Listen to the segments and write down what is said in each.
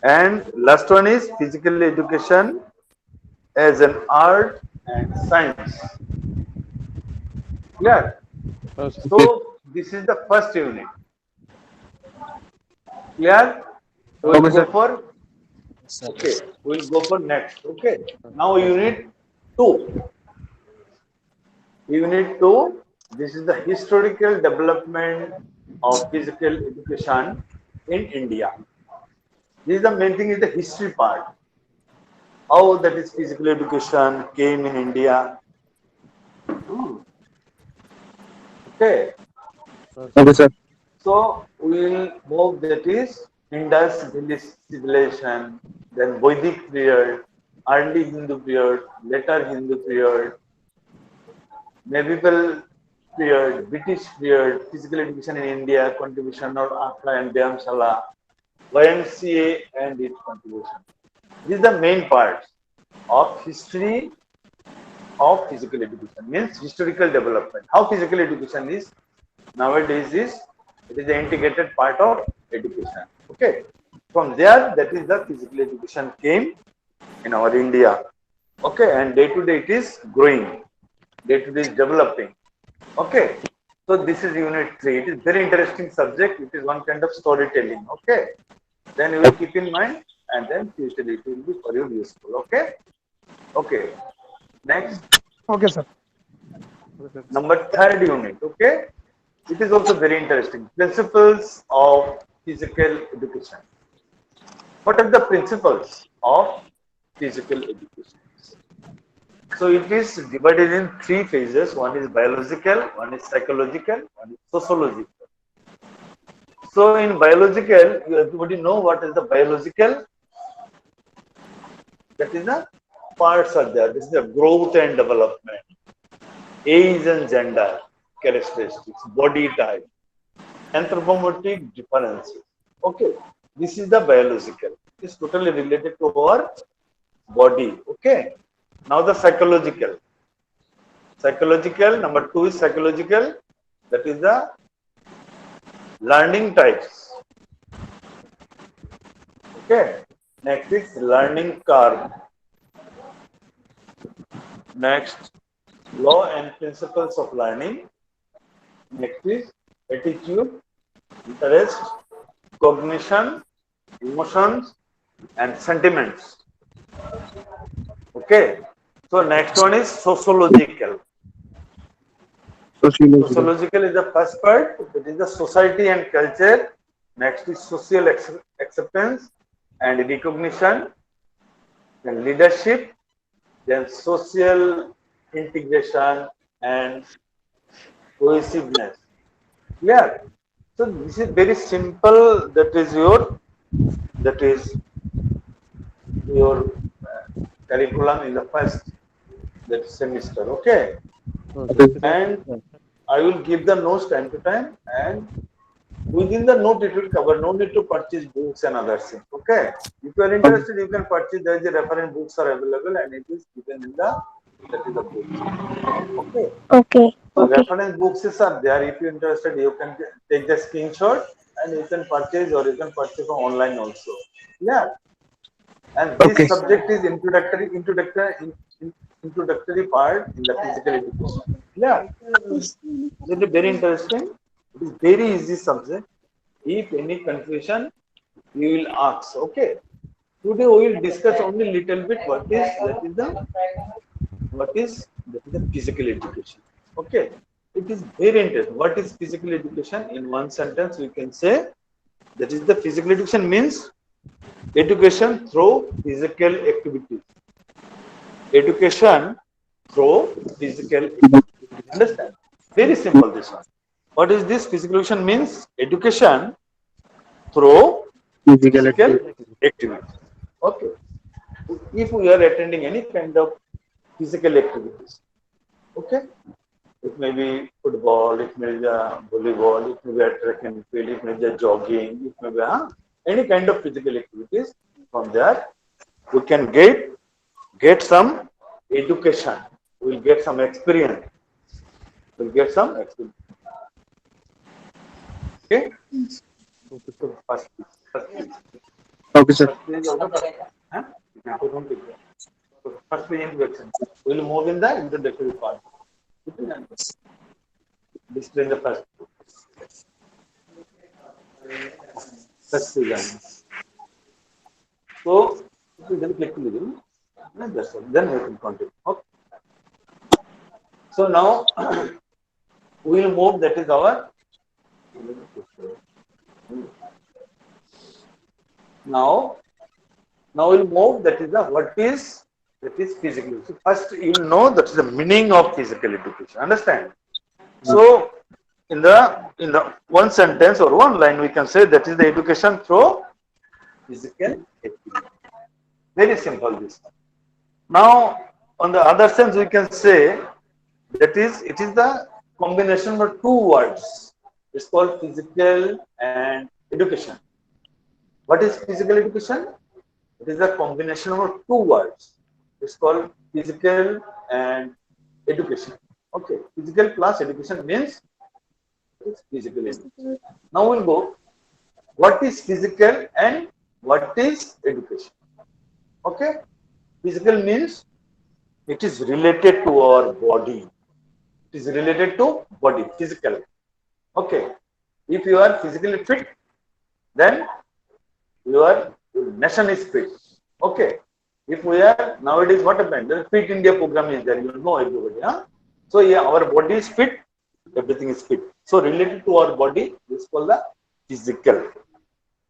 And last one is physical education as an art and science. Clear? Okay. So this is the first unit. Clear? We'll Okay, go sir. for okay. We'll go for next. Okay. Now unit two. Unit two. This is the historical development of physical education in India. This is the main thing is the history part. How that is physical education came in India. Okay. Okay, sir. So we'll move that is Indus Valley civilization, then Vedic period, early Hindu period, later Hindu period, medieval period, British period, physical education in India, contribution of Akhla and Vyamshala, YMCA and its contribution. These are the main parts of history of physical education, means historical development. How physical education is nowadays is it is the integrated part of education. Okay. From there, that is the physical education came in our India. Okay, and day to day it is growing, day to day is developing. Okay. So this is unit 3. It is very interesting subject. It is one kind of storytelling. Okay. Then you will keep in mind and then future it will be for you useful. Okay. Okay. Next, Okay, sir. number third unit. Okay. It is also very interesting. Principles of physical education. What are the principles of physical education? So it is divided in three phases. One is biological, one is psychological, one is sociological. So in biological, everybody know what is the biological? That is the parts are there. This is the growth and development, age and gender characteristics, body type, anthropomorphic differences. Okay, this is the biological. It is totally related to our body. Okay, now the psychological. Psychological, number two is psychological. That is the learning types. Okay, next is learning curve. Next, law and principles of learning. Next is attitude, interest, cognition, emotions, and sentiments. Okay. So next one is sociological. Sociological. Sociological is the first part. That is the society and culture. Next is social acceptance and recognition. Then leadership. Then social integration and cohesiveness. Clear? So this is very simple. That is your curriculum in the first that semester. Okay. Okay. And I will give the notes time to time, and within the note it will cover. No need to purchase books and other things. Okay. If you are Okay. interested, you can purchase. There is a reference books are available, and it is given in the that is the books. Okay. Okay. So Okay. reference books are there. If you are interested, you can take the screenshot and you can purchase, or you can purchase from online also. Yeah. And this Okay. subject is introductory part in the physical education. Yeah. It is very interesting. It is very easy subject. If any confusion, you will ask. Okay. Today we will discuss only little bit what is the physical education. Okay. It is very interesting. What is physical education? In one sentence, we can say that is the physical education means education through physical activities. Education through physical activities. Understand? Very simple this one. What is this? Physical education means education through Physical physical activity. activity. Okay. If we are attending any kind of physical activities, okay, it may be football, it may be volleyball, it may be a track and field, it may be a jogging, it may be any kind of physical activities. From there, we can get some education. We'll get some experience. We'll get some experience. Okay. So first, Okay, sir. First page of the, huh? First page introduction. We will move in the introductory part. Display the first page. So, if you then click on that's all. Then we can continue. Okay. So now we will move. That is our now. Now we'll move. That is the what is that is physical. So first you will know that is the meaning of physical education. Understand? So in the one sentence or one line we can say that is the education through physical activity. Very simple this. Now on the other sense we can say that is it is the combination of two words. It's called physical and education. What is physical education? It is a combination of two words. It's called physical and education. Okay, physical plus education means it's physical education. Now we'll go. What is physical and what is education? Okay, physical means it is related to our body. It is related to body, physical. Okay, if you are physically fit, then your nation is fit. Okay. If we are nowadays what happened? The Fit India program is there. You know everybody. Huh? So yeah, our body is fit. Everything is fit. So related to our body, this is called the physical.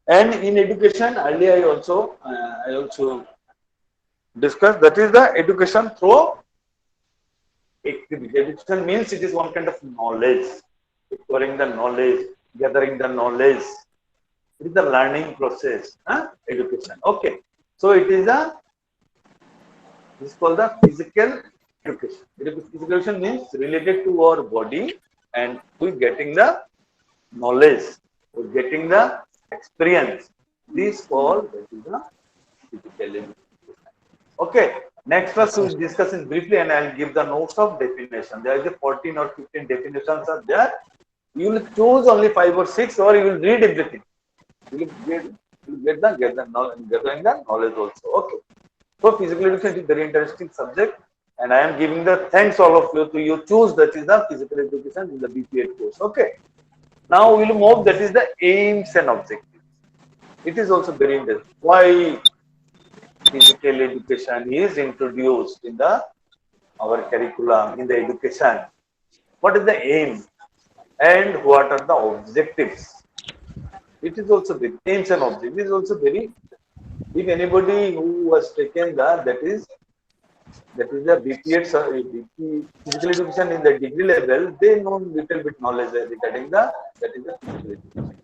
And in education, earlier I also discussed that is the education through activity. Education means it is one kind of knowledge, acquiring the knowledge, gathering the knowledge. It is the learning process, education. Okay. So it is this is called the physical education. Physical education means related to our body and we getting the knowledge, we getting the experience. This called that is the physical education. Okay. Next class we will discuss it briefly and I will give the notes of definition. There is a 14 or 15 definitions are there. You will choose only 5 or 6 or you will read everything. You will get the knowledge also. Okay. So physical education is a very interesting subject, and I am giving the thanks all of you to you choose that is the physical education in the BPEd course. Okay. Now we will move that is the aims and objectives. It is also very interesting. Why physical education is introduced in our curriculum in the education? What is the aim and what are the objectives? It is also the aims and objectives. It is also very. If anybody who has taken that is the BPEd physical education in the degree level, they know little bit knowledge regarding that is the physical education.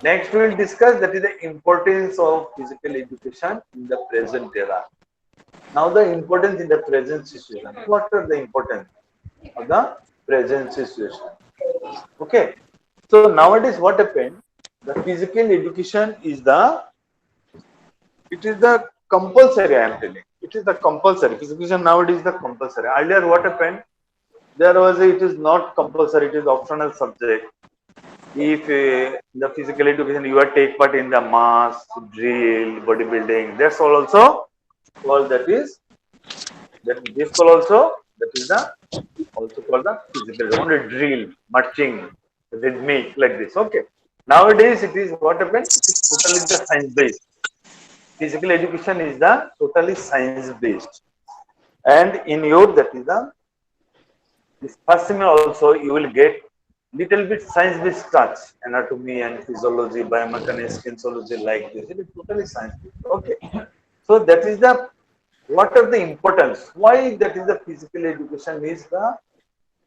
Next we will discuss that is the importance of physical education in the present era. Now the importance in the present situation. What are the importance of the present situation? Okay. So nowadays what happened? The physical education is the compulsory. I am telling. It is the compulsory. Physical education nowadays is the compulsory. Earlier what happened? It is not compulsory. It is optional subject. If the physical education you are take part in the mass, drill, bodybuilding, that's all also called this call also that is the also called the physical only drill, marching, rhythmic like this. Okay. Nowadays it is what happened? It is totally the science based. Physical education is the totally science based. And in your that is the this first semester also you will get little bit science based touch, anatomy and physiology, biomechanics, kinesiology like this. It is totally science based. Okay. So that is the what are the importance? Why that is the physical education is the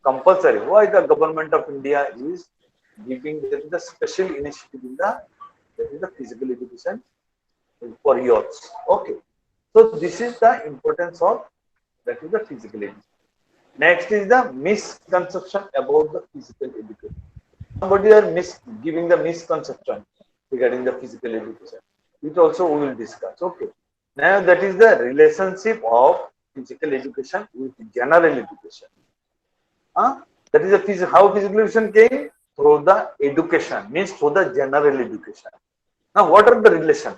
compulsory? Why the government of India is giving that is the special initiative in the that is the physical education for youths. Okay. So this is the importance of that is the physical education. Next is the misconception about the physical education. Somebody are giving the misconception regarding the physical education. It also we will discuss. Okay. Now that is the relationship of physical education with general education. That is how physical education came through the education, means through the general education. Now what are the relation?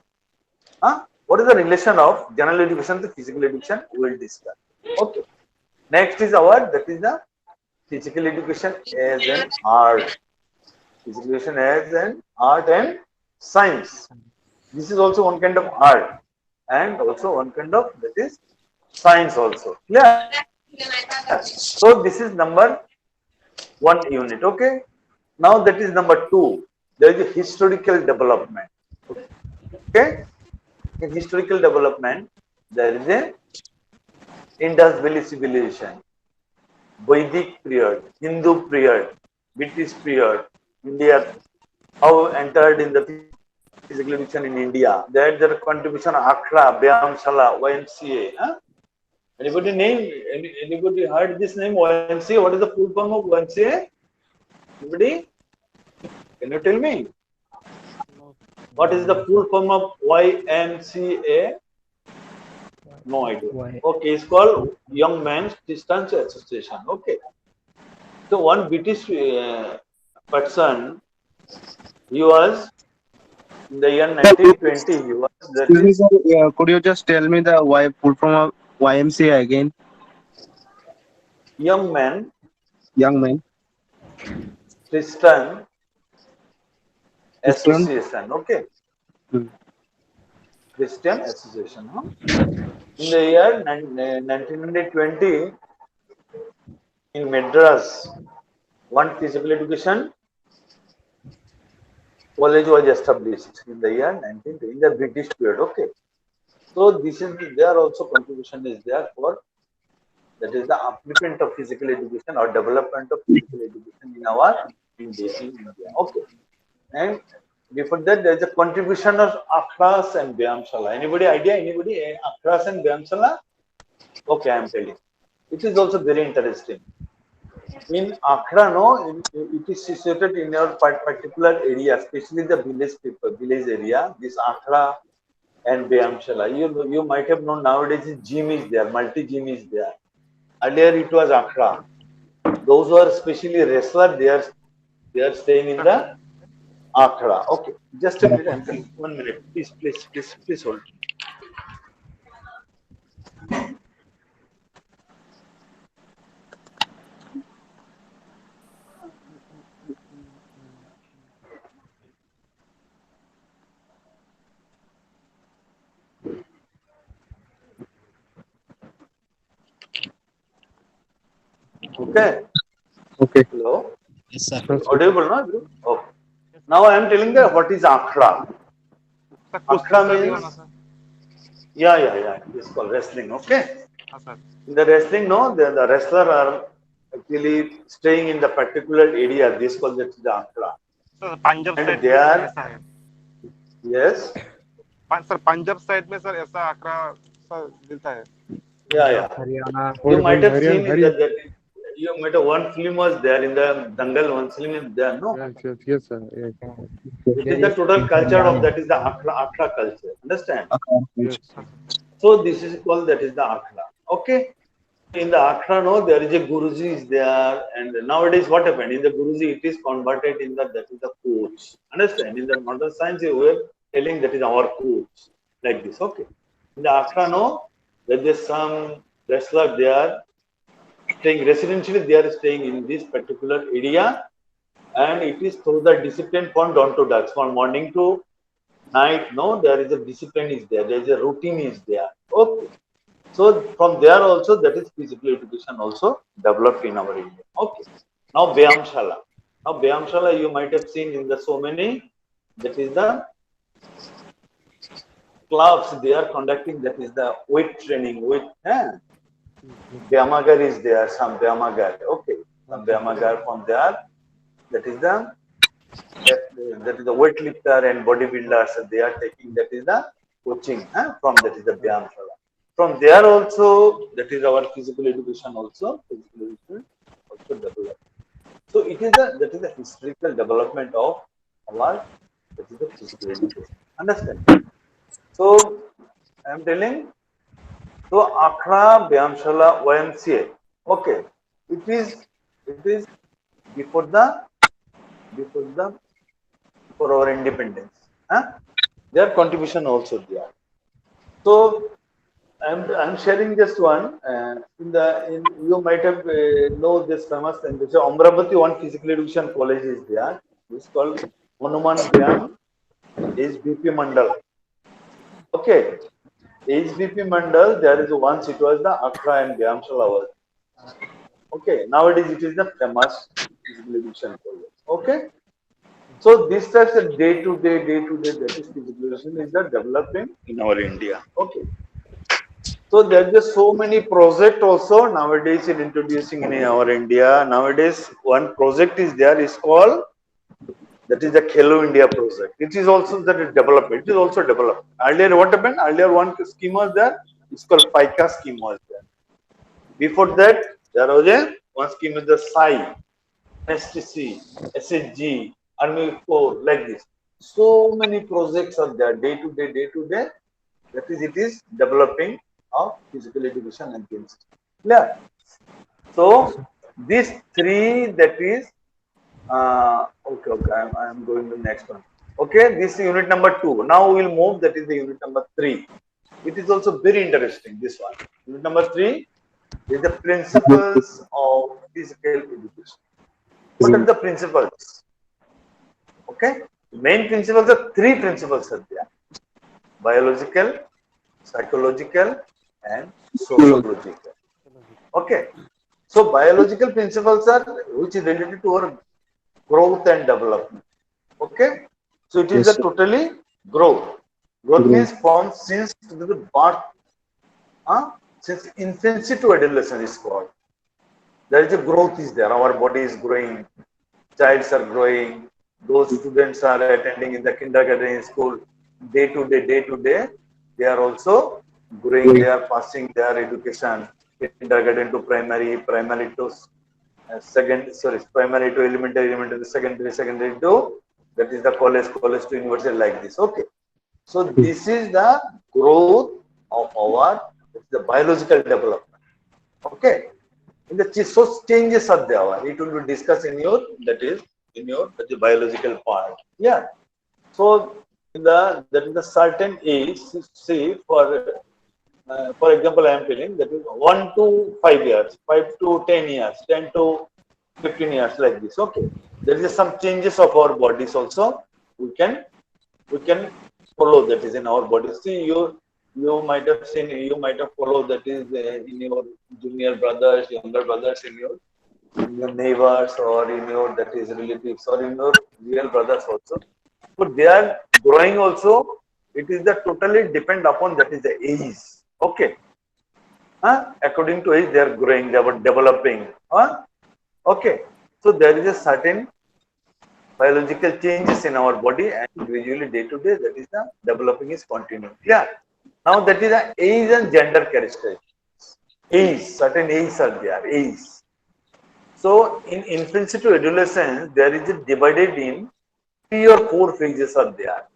What is the relation of general education to physical education? We will discuss. Okay. Next is that is the physical education as an art. Physical education as an art and science. This is also one kind of art and also one kind of that is science also. Yeah. So this is number one unit. Okay. Now that is number two. There is a historical development. Okay. In historical development, there is a Indus Valley civilization, Vedic period, Hindu period, British period, India, how entered in the physical education in India. There is the contribution of Akhra, Vyayamshala, YMCA. Anybody anybody heard this name YMCA? What is the full form of YMCA? Anybody? Can you tell me? What is the full form of YMCA? No idea. Why? Okay, it's called Young Men's Distance Association. Okay. So one British person, he was in the year 1920. He was that Excuse me, is sir. Could you just tell me the full from YMCA again? Young Man Young man. Christian Christian. Association. Okay, Hmm. Christian Association. In the year 1920, in Madras, one physical education college was established in the year 1920 in the British period. Okay, so this is there also contribution is there for that is the upliftment of physical education or development of physical education in our India. In India. Okay, and before that there is a contribution of Akhras and Vyayamshala. Anybody idea? Anybody Akhras and Vyayamshala? Okay, I am telling. It is also very interesting. In Akhra, no, it is situated in your particular area, especially the village people, village area. This Akhra and Vyayamshala. You might have known nowadays gym is there, multi gym is there. Earlier it was Akhra. Those who are especially wrestler, they are staying in the Akhra. Okay, just a minute. I'm telling. 1 minute, please hold. Okay. Okay. Hello. Yes, sir. Yes, sir. Audible, no? Okay. Now I am telling that what is Akhra. Sir कुश्ती Akhra sir भी होना means sir yeah. It's called wrestling. Okay. हाँ sir In the wrestling, no, the wrestler are actually staying in the particular area. This called the Akhra. Sir Punjab And side they में sir are ऐसा है yes, sir Punjab side में sir ऐसा आंकड़ा sir मिलता है yeah. Haryana. You might have Haryana. seen in that you might have one film was there in the Dangal. One film is there. No, Yes, sir. Yes. it is the total culture of that is the Akhra culture. Understand? Yes. Sir So this is called that is the Akhra. Okay. In the Akhra, no, there is a Guruji is there, and nowadays what happened in the Guruji, it is converted in that is the coach. Understand? In the modern science, we were telling that is our coach, like this. Okay. In the Akhra, no, there is some wrestler they are staying residentially. They are staying in this particular area, and it is through the discipline from dawn to dusk, from morning to night. No, there is a discipline is there. There is a routine is there. Okay. So from there also that is physical education also developed in our India. Okay. Now Vyayamshala. Now Vyayamshala you might have seen in the so many that is the clubs they are conducting that is the weight training weight. Vyamagar is there some Vyamagar. Okay. Some Vyamagar from there that is the weightlifter and bodybuilders they are taking that is the coaching from that is the Vyayamshala. From there also, that is our physical education also, developed. So it is that is the historical development of our that is the physical education. Understand? So I am telling. So Akhra, Vyayamshala, YMCA. Okay, it is before the before our independence. Their contribution also there. So I'm sharing just one. You might have know this famous and this Amravati one physical education college is there. It's called Hanuman Vyam HBP Mandal. Okay, HBP Mandal. There is once it was the Akhra and Vyamshala was. Okay, nowadays it is the famous physical education college. Okay, so this types of day to day that is physical education is the developing in our India. Okay. So there are just so many projects also nowadays in introducing in our India. Nowadays, one project is there is called that is the Khelo India project. It is also that is developed. It is also developed. Earlier, what happened? Earlier, one scheme was there. It's called FICA scheme was there. Before that, there was a one scheme is the SAI, STC, SHG, Army Corps, like this. So many projects are there day to day. That is, it is developing of physical education and things. Yeah. So these three that is okay. I'm going to the next one. Okay, this is unit number 2. Now we will move. That is the unit number 3. It is also very interesting. This one. Unit number 3 is the principles of physical education. What are the principles? Okay, main principles are three principles are there: biological, psychological, and sociological. Okay. So biological principles are which is related to our growth and development. Okay. So it is Yes, a sir. totally growth. Growth Growth. means formed since the birth, since infancy to adolescence is called. There is a growth is there. Our body is growing. Childs are growing. Those students are attending in the kindergarten school day to day. They are also growing. They are passing their education kindergarten to primary, primary to primary to elementary, secondary to that is the college to university like this. Okay. So this is the growth of our the biological development. Okay. In the so changes are there. It will be discussed in your that is in your the biological part. Yeah. So in the that is the certain age, say for example, I am telling that is 1 to 5 years, 5 to 10 years, 10 to 15 years, like this. Okay, there is some changes of our bodies also. We can we can follow that is in our body. See, you might have seen, you might have followed that is in your junior brothers, younger brothers, in your neighbors or in your that is relatives or in your real brothers also. But they are growing also. It is the totally depend upon that is the age. Okay. According to age, they are growing, they are developing. Okay. So there is a certain biological changes in our body and gradually day to day that is the developing is continuing. Yeah. Now that is the age and gender characteristics. Age, certain ages are there, age. So in infancy to adolescence, there is a divided in 3 or 4 phases are there.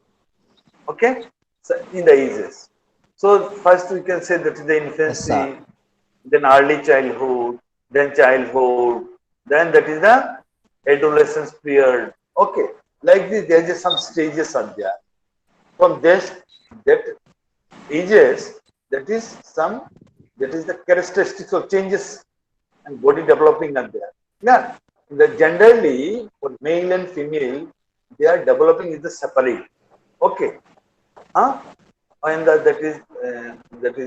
Okay. So in the ages. So first we can say that is the Yes, sir. infancy, then early childhood, then that is the adolescence period. Okay, like this, there is some stages are there. From this, that ages, that is some, that is the characteristics of changes and body developing are there. Yeah, the generally for male and female, they are developing is the separate. Okay, and that is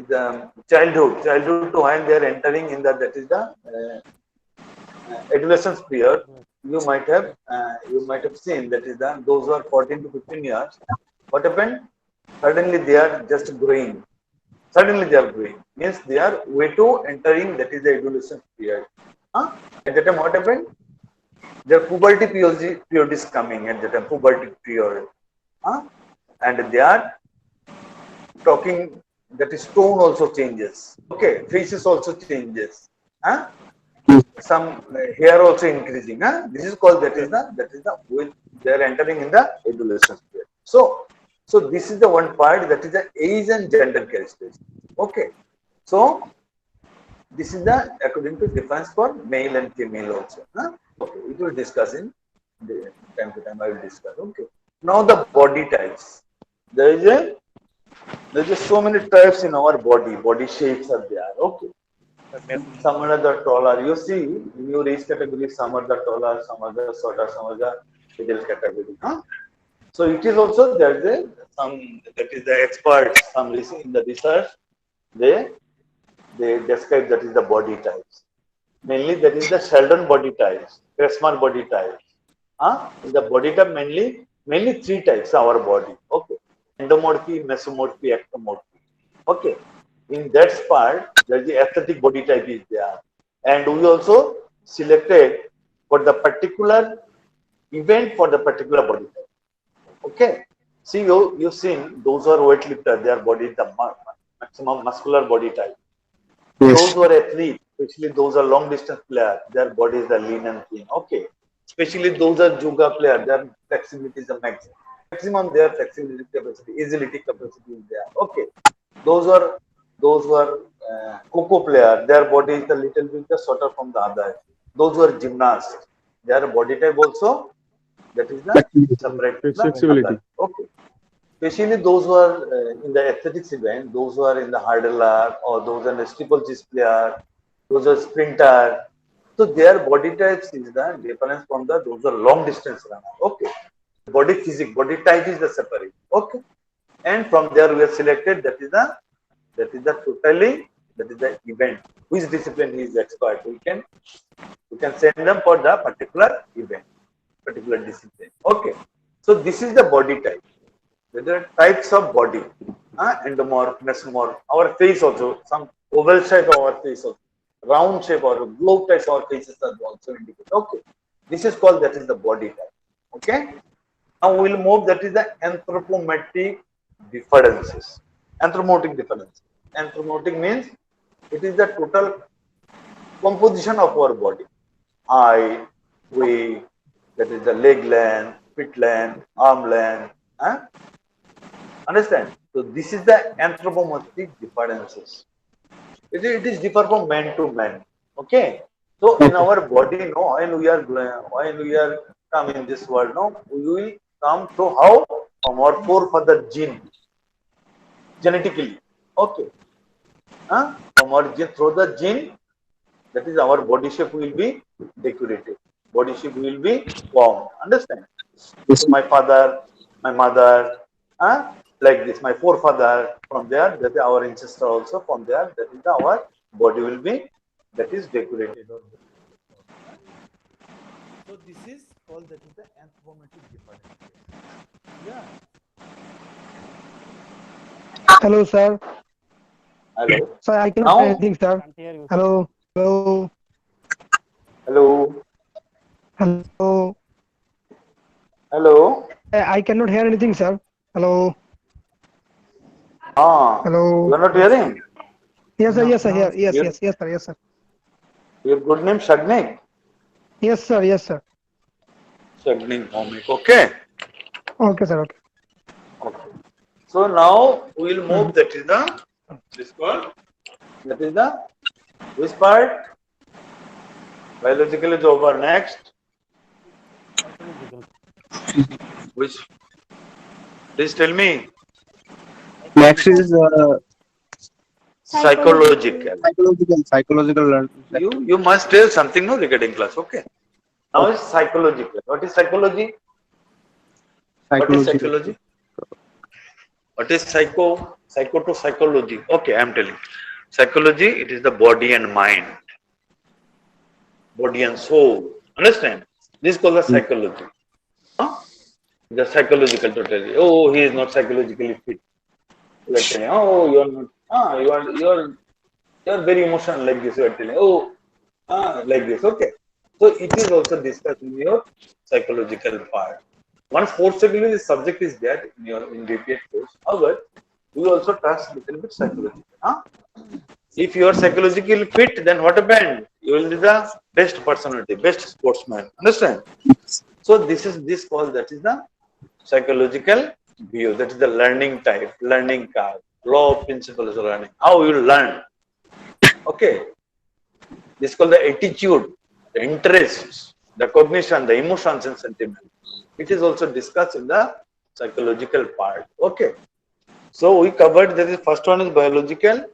the childhood to when they are entering in that is the adolescence period. You might have seen that is the those who are 14 to 15 years. What happened? Suddenly they are just growing. Suddenly they are growing means they are way to entering that is the adolescence period. At that time, what happened? Their period is coming at that time. Puberty period, and they are talking that is tone also changes. Okay, faces also changes. Huh? Some hair also increasing. This is called that is the when they are entering in the adolescence period. So this is the one part that is the age and gender characteristics. Okay. So this is the according to difference for male and female also. Okay, it will discuss in the time to time. I will discuss. Okay. Now the body types. There is a There's just so many types in our body. Body shapes are there. Okay. Some are the taller. You see, in your age category, some are the taller, some are the shorter, some are the middle category. Huh? So it is also there's a some that is the experts. Some in the research they they describe that is the body types. Mainly that is the Sheldon body types, Cressman body types. In the body type mainly three types our body. Okay. Endomorphy, mesomorphy, ectomorphy. Okay. In that part, there is the athletic body type is there. And we also selected for the particular event for the particular body type. Okay. See, you've seen those who are weightlifter, their body is the maximum muscular body type. Those Yes. who are athletes, especially those are long distance players, their body is the lean and thin. Okay. Especially those are yoga players, their flexibility is the maximum. Maximum their flexibility capacity, agility capacity is there. Okay. Those who are coco player, their body is a little bit shorter from the other. Those who are gymnasts, their body type also that is the separate from the other. Flexibility. Okay. Especially those who are in the athletics event, those who are in the hurdler or those are in the steeplechase player, those are sprinter. So their body types is the difference from the those are long distance runner. Okay. Body physique, body type is the separate. Okay. And from there we have selected that is the totally that is the event. Which discipline he is expert. We can send them for the particular event, particular discipline. Okay. So this is the body type. There are types of body, endomorph, mesomorph. Our face also, some oval shape of our face also, round shape or globe type of our faces are also indicated. Okay, this is called that is the body type. Okay, now we will move that is the anthropometric differences. Anthropometric differences. Anthropometric means it is the total composition of our body, height, weight, that is the leg length, feet length, arm length. Understand? So this is the anthropometric differences. It is differ from man to man. Okay. So in Okay. our body, no, when we are come in this world, no, we will come to how from our forefather gene, genetically. Okay. From our gene through the gene, that is our body shape will be decorated. Body shape will be formed. Understand? Yes. So my father, my mother, like this, my forefather from there, that is our ancestor also from there, that is our body will be, that is decorated. So this is called that is the anthropometric difference. Yeah. Hello, sir. Hello. Sir, I cannot hear Now, anything, sir. Hello. Hello. hello. Hello. Hello. I cannot hear anything, sir. Hello. You Hello. are not hearing? Yes, sir. Yes, sir. Yes, yes, Your, yes, yes, sir. Yes, sir. your good name Shagnik? Yes, sir. Yes, sir. Shagnik Bhomik. Okay. Okay, sir. Okay. Okay. So now we will Mhm. move that is the this called that is the which part? Biological is over. Next. Which please tell me. Next is Psychological. psychological learn. You must tell something no regarding class. Okay. Now Okay. is psychological. What is psychology? What is Psychological. psychology? What is psycho? Psycho to psychology. Okay, I am telling. Psychology, it is the body and mind, body and soul. Understand? This is called the Mm. psychology. Huh? The psychological totally. Oh, he is not psychologically fit. You are telling, oh, you are not. You are very emotional like this. You are telling, oh, like this. Okay. So it is also discussed in your psychological part. Once forcibly the subject is there in your in BPH course. However, we also touch little bit psychological. If you are psychologically fit, then what happened? You will be the best personality, best sportsman. Understand? So this called that is the psychological view. That is the learning type, learning card, law of principles of learning. How you learn. Okay. This is called the attitude, the interests, the cognition, the emotions and sentiments. It is also discussed in the psychological part. Okay. So we covered that the first one is biological,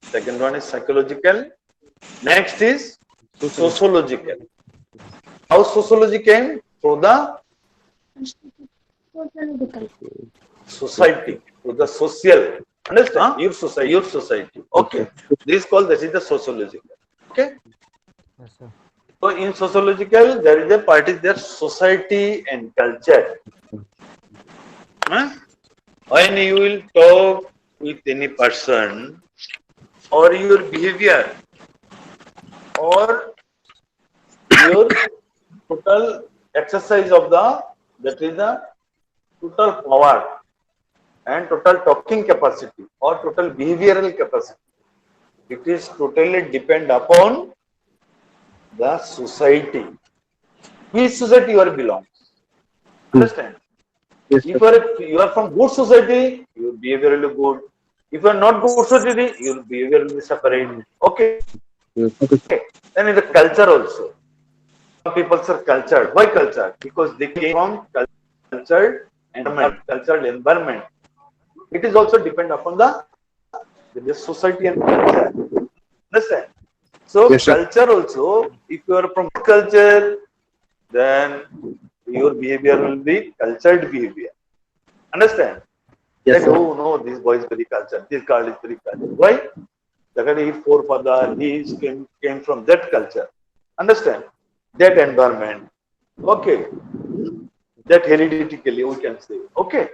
second one is psychological, next is sociological. How sociology came? Through the society, through the social. Understand? Your society. Your society. Okay. This is called, this is the sociological. Okay. Yes, sir. So in sociological, there is a part is there society and culture. Huh? When you will talk with any person, or your behavior, or your total exercise of the, that is the total power and total talking capacity or total behavioral capacity, it is totally depend upon the society. Which society you are belongs? Understand? Yes, If sir. you are from good society, your behavior will be good. If you are not good society, your behavior will be separate. Okay. Yes. Then in the culture also, some people are cultured. Why cultured? Because they came from cultured environment. Cultural environment. It is also depend upon the society and culture. Understand? So Yes, sir. culture also, if you are from culture, then your behavior will be cultured behavior. Understand? Yes, That, sir. oh no, this boy is very cultured, this girl is very cultured. Why? Because his forefather, came from that culture. Understand? That environment. Okay. That hereditary we can say. Okay.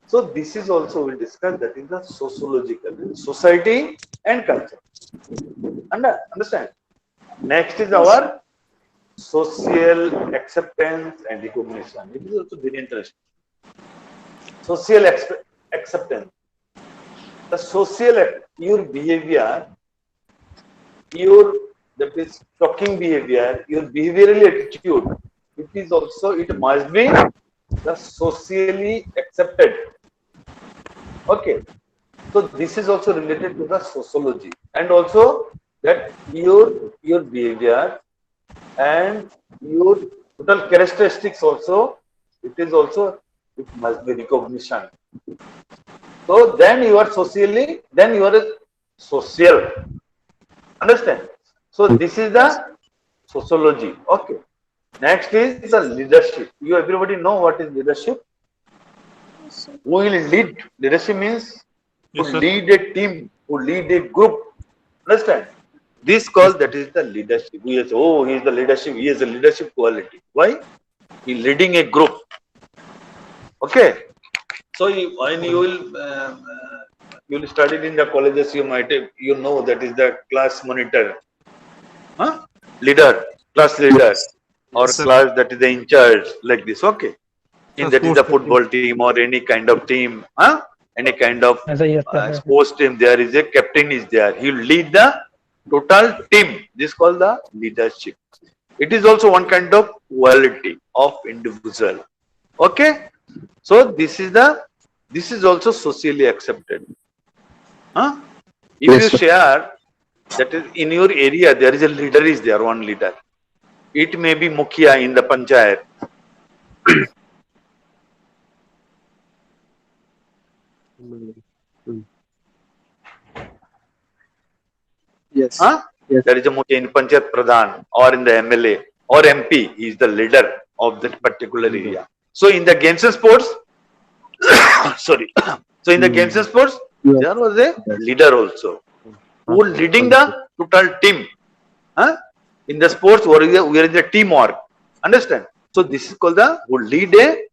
So this is also we'll discuss, that is the sociological, society and culture. Understand? Next is our social acceptance and recognition. It is also very interesting. Social acceptance. The your behavior, your, that is talking behavior, your behavioral attitude, it is also, it must be the socially accepted. Okay. So this is also related to the sociology, and also that your behavior and your total characteristics also, it is also, it must be recognition. So then you are socially, then you are a social. Understand? So this is the sociology. Okay. Next is the leadership. You everybody know what is leadership? Who will lead? Leadership means who Yes, sir. lead a team, who lead a group. Understand? This call, that is the leadership. He has, oh, he is the leadership. He has a leadership quality. Why? He leading a group. Okay. So when you will study in the colleges, you might have, you know, that is the class monitor, huh? Leader, class leader, or Yes, sir. class, that is the in charge, like this. Okay. In Sir, that is the sports captain. football team or any kind of team, huh? Any kind of Yes, sir. Yes, sir. sports team, there is a captain is there. He will lead the total team. This is called the leadership. It is also one kind of quality of individual. Okay. So this is also socially accepted. Huh? If Yes, you sir. share, that is in your area, there is a leader, is there, one leader. It may be Mukhia in the Panchayat. Yes. Huh? Yes. There is a Mukhia in Panchayat Pradhan or in the MLA or MP. He is the leader of that particular area. So in the games and sports, sorry. So in the games and sports, Yes. there was a leader also who leading the total team. Huh? In the sports, we are in the teamwork. Understand? So this is called the who lead a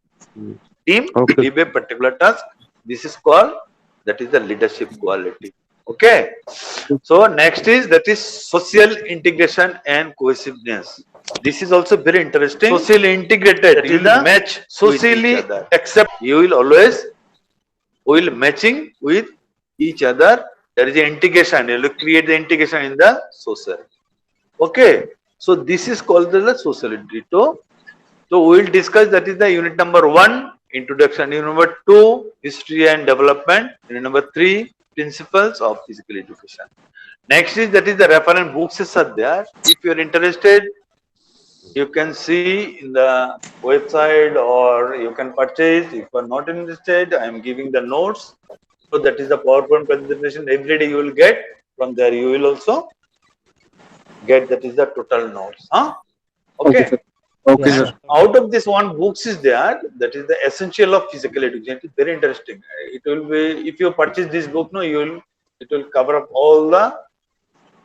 team, Okay. lead a particular task. This is called, that is the leadership quality. Okay. So next is, that is social integration and cohesiveness. This is also very interesting. Socially integrated. You will match socially accept. You will always will matching with each other. There is an integration. You will create the integration in the social. Okay. So this is called the social integrity. So we will discuss, that is the unit number 1, introduction. Unit number 2, history and development. Unit number 3, principles of physical education. Next is, that is the reference books are there. If you are interested, you can see in the website or you can purchase. If you are not interested, I am giving the notes. So that is the PowerPoint presentation. Every day you will get from there. You will also get that is the total notes. Huh? Okay, Okay. sir. Okay, Yes, sir. sir. Out of this one books is there. That is the essential of physical education. It is very interesting. It will be if you purchase this book, no, you will it will cover up all the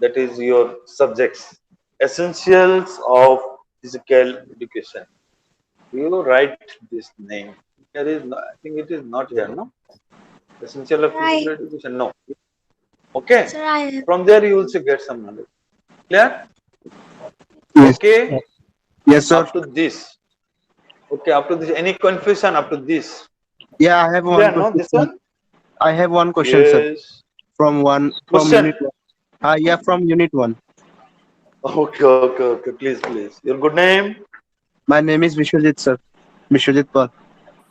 that is your subjects. Essentials of physical education. You write this name. There is no, I think it is not here, no? Essential of physical Right. education. No. Okay. Sir, I have. From there you also get some knowledge. Clear? Yes. Okay. Yes, sir. Up to this. Okay. Up to this. Any confusion up to this? Yeah, I have one Clear? No. question, This sir. one. I have one question, sir. Yes. From Question. unit one. Yeah, from unit one. Okay. Okay. Okay. Please. Please. Your good name? My name is Vishwajit, sir. Vishwajit Pal.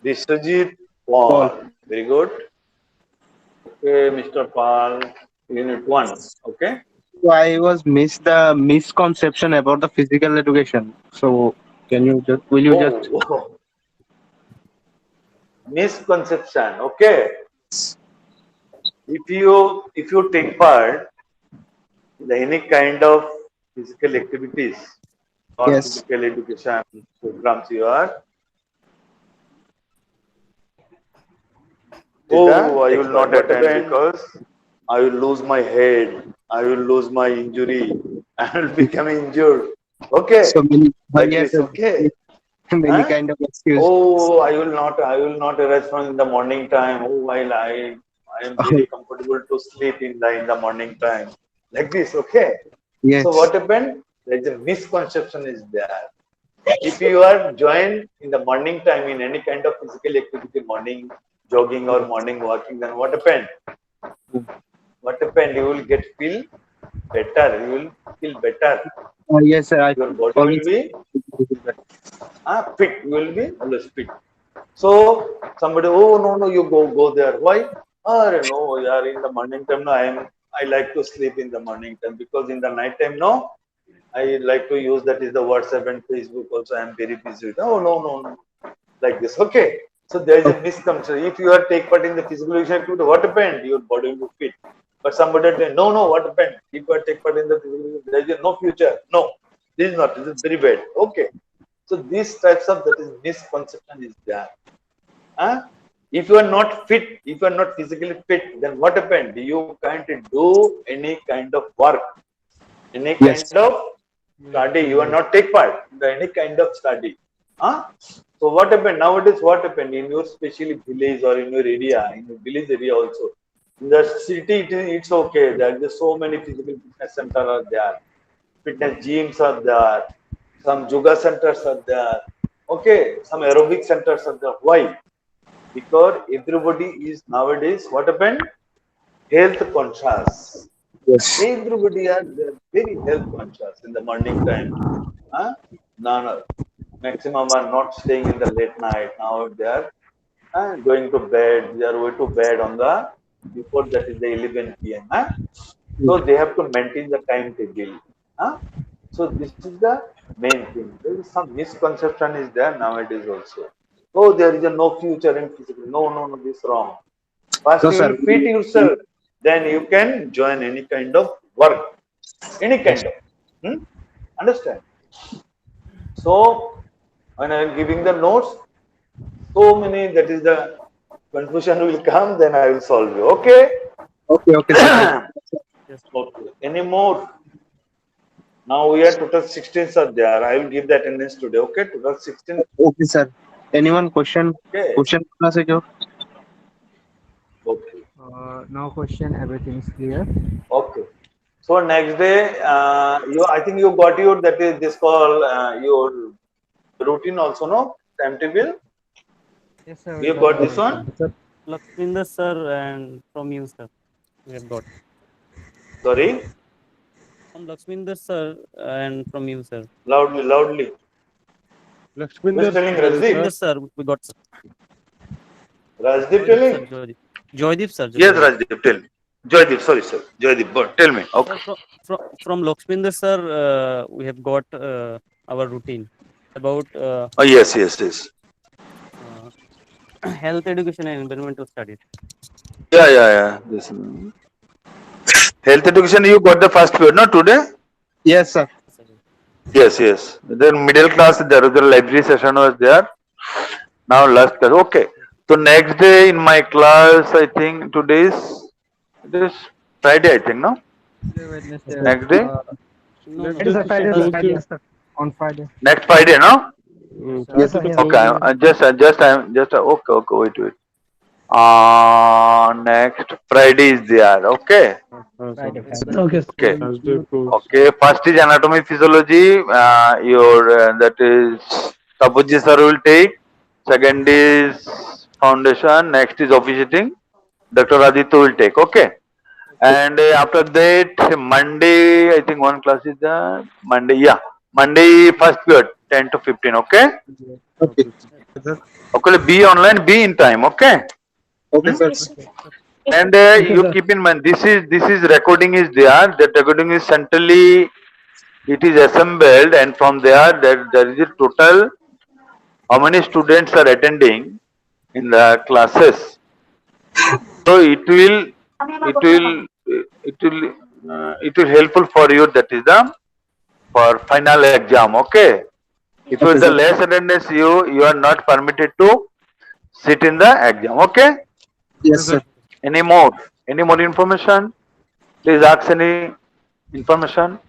Vishwajit Paul. Paul. Very good. Okay, Mr. Paul. Unit one. Okay. So I was missed the misconception about the physical education. So can you just will you just Oh. Misconception. Okay. If you take part in any kind of physical activities or yes physical education programs you are, oh, I will not attend because I will lose my head, I will lose my injury, I will become injured. Okay, so many like yes this. sir, Okay. many Huh? kind of excuse. Oh, I will not arise from in the morning time. Oh, while I am very comfortable to sleep in the morning time. Like this, okay. So Yes what happened? There is a misconception is there. If you are joined in the morning time in any kind of physical activity, morning jogging or morning walking, then what happened? What happened? You will get feel better. You will feel better. yes sir. I Your body will always be fit. You will be always fit. So somebody, oh no, you go there. Why? Oh no, yeah, in the morning time, no, I like to sleep in the morning time because in the night time, no, I like to use that is the WhatsApp and Facebook also. I am very busy with. Oh no, like this. Okay. So there is a okay. misconception. If you are take part in the physical activity, what happened? Your body will be fit. But somebody say, no, what happened? If you are take part in the physical, there is no future. No, this is not. This is very bad. Okay. So these types of that is misconception is there. Huh? If you are not fit, if you are not physically fit, then what happened? You can't do any kind of work, any kind Yes of study. You are not take part in any kind of study. Huh? So what happened nowadays? What happened in your especially village or in your area, in your village area also? In the city, it's okay. There are just so many physical fitness centers are there, fitness gyms are there, some yoga centers are there. Okay, some aerobic centers are there. Why? Because everybody is nowadays what happened? Health conscious. yes Everybody are they're very health conscious in the morning time. Huh? No, maximum are not staying in the late night. Now they are going to bed. They are going to bed on the before that is the 11 p.m. Huh? So they have to maintain the timetable. Huh? So this is the main thing. There is some misconception is there nowadays also. Oh, there is a no future in physical. No, this is wrong. First no you sir will fit yourself, then you can join any kind of work, any kind of. Hmm? Understand? So when I am giving the notes, so many that is the confusion will come, then I will solve you. Okay? okay sir Yes. Okay. Any more? Now we are total 16 are there. I will give the attendance today. Okay, total 16. okay sir anyone Okay. question करना से जो Okay. No question. Everything is clear. Okay. So next day, I think you got your that is this call your routine also, no timetable. Yes, sir. You got this one. Sir, Lakshminder sir and from you, sir. We have got. Sorry, From Lakshminder sir and from you, sir. loudly. Who is Lakshminder telling Lakshminder Rajdeep? sir, we got. Sir. Rajdeep Joydeep sir, telling? Joydeep. Joydeep sir, Yes, Joydeep. Rajdeep, tell me. Joydeep, sorry, sir. Joydeep, but tell me. Sir, Okay. from Lakshminder sir, we have got our routine about Oh, yes. health education and environmental studies. Yeah. This health education. You got the first period, no? Today. Yes, sir. Yes. Then middle class. There was the library session was there. Now last class. Okay. So next day in my class, I think today's this Friday. I think no. Next day. No, It is a Friday, sir. Thursday. Yes, sir. On Friday. Next Friday, no. Yes, sir. Yes. Okay. I'm just okay. Wait. Next Friday is there. Okay. Okay. Okay. Okay. First is anatomy physiology. That is Tabuji sir will take. Second is foundation. Next is officiating. Dr. Aditya will take. Okay. And after that, Monday, I think one class is there. Monday, yeah. Monday first period, 10 to 15. Okay. Okay. Okay. Be online. Be in time. Okay. Okay, sir. And you sir. keep in mind this is recording is there. That recording is centrally it is assembled, and from there is a total how many students are attending in the classes. So it will helpful for you. That is the for final exam. Okay. If you Okay, the sir. less attendance, you are not permitted to sit in the exam. Okay. Yes, sir. Any more information? Please ask any information.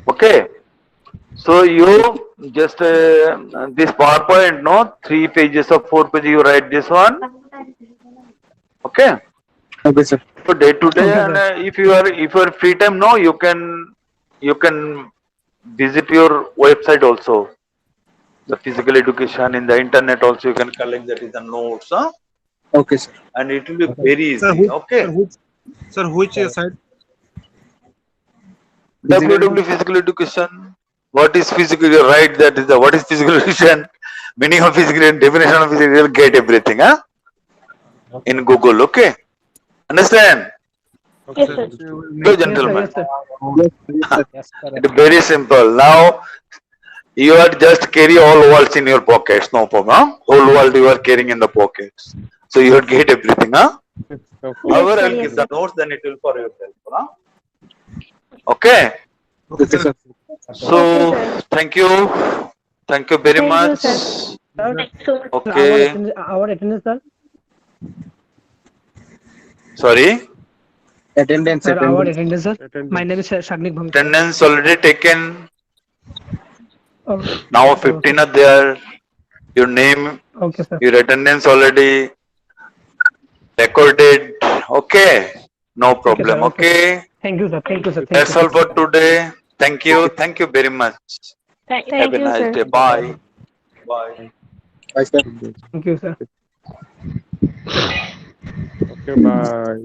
Okay. So you just this PowerPoint, no, 3 pages or 4 pages. You write this one. Okay. Okay, sir. So day to day, Okay, and sir. if you are free time, no, you can visit your website also. The physical education in the internet also you can collect that is the notes, huh? Okay, sir. And it will be very Sir, easy. Okay. which side? WW physical education. What is physical? You're right. That is the what is physical education? Meaning of physical and definition of physical. You'll get everything, huh? In Google. Okay. Understand? Okay, So, Yes, sir. gentlemen, Yes, sir. Yes, sir. it is very simple. Now you are just carry all worlds in your pockets. No problem. Huh? Whole world you are carrying in the pockets. So you will get everything. Huh? However, I will give the notes. Then it will for yourself. Huh? Okay. Okay, sir. So thank you very Thank you, much. sir. Sir, Okay. our attendance, sir. Sorry. Attendance, Sir, our attendance. attendance, sir. My name is Shagnik Bhang. Attendance already taken. Okay, Now 15 are there. Your name, okay, sir. your attendance already recorded. Okay. No problem. okay. Okay. Thank you, sir. Thank you, sir. Thank That's you, all sir. for today. Thank you. Thank you very much. Thank Have a you, nice sir. day. Bye. Bye. Bye, sir. Thank you, sir. Okay, bye.